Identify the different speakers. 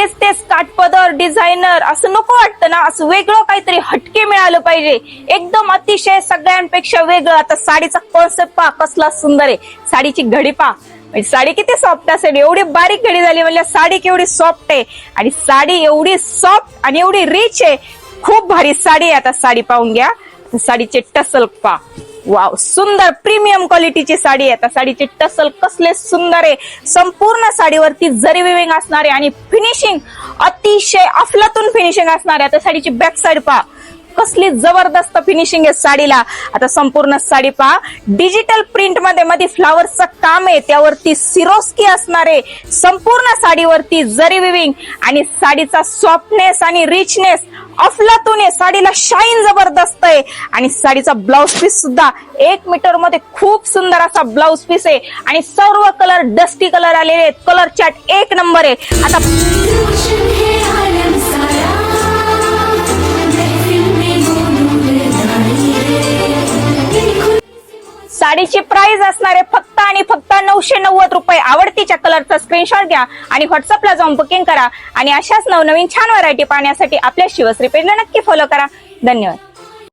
Speaker 1: तेच तेच काठपदर डिझायनर असं नको वाटतं ना, असं वेगळं काहीतरी हटके मिळालं पाहिजे, एकदम अतिशय सगळ्यांपेक्षा वेगळं. आता साडीचा कॉन्सेप्ट पहा कसला सुंदर आहे, साडीची घडी पहा, साडी किती सॉफ्ट असेल, एवढी बारीक घडी झाली म्हणजे साडी केवढी सॉफ्ट आहे, आणि साडी एवढी सॉफ्ट आणि एवढी रिच आहे, खूप भारी साडी आहे. आता साडी पाहून घ्या, साडीचे टसल पहा, वाव सुंदर प्रीमियम क्वालिटीची साडी आहे. आता साडीचे टसल कसले सुंदर आहे, संपूर्ण साडीवरती जरी विविंग असणार आहे आणि फिनिशिंग अतिशय अफलातून फिनिशिंग असणार आहे. आता साडीची बॅक साइड पहा, कसली जबरदस्त फिनिशिंग आहे साडीला. आता संपूर्ण साडी पहा, डिजिटल प्रिंट मध्ये फ्लावर्सचं काम आहे, त्यावरती सिरोस्की असणार आहे, संपूर्ण साडीवरती जरी विविंग, आणि साडीचा सॉफ्टनेस आणि रिचनेस अफलातून आहे, साडीला शाईन जबरदस्त आहे. आणि साडीचा ब्लाउज पीस सुद्धा 1 मीटर मध्ये खूप सुंदर असा ब्लाउज पीस आहे, आणि सर्व कलर डस्टी कलर आलेले आहेत, कलर चार्ट 1 नंबर आहे. आता साडीची प्राइस असणार आहे फक्त आणि फक्त 990 रुपये. आवडतीच्या कलरचा स्क्रीनशॉट घ्या आणि व्हॉट्सअपला जाऊन बुकिंग करा, आणि अशाच नवनवीन छान व्हरायटी पाहण्यासाठी आपल्या शिवश्री पेजला नक्की फॉलो करा. धन्यवाद.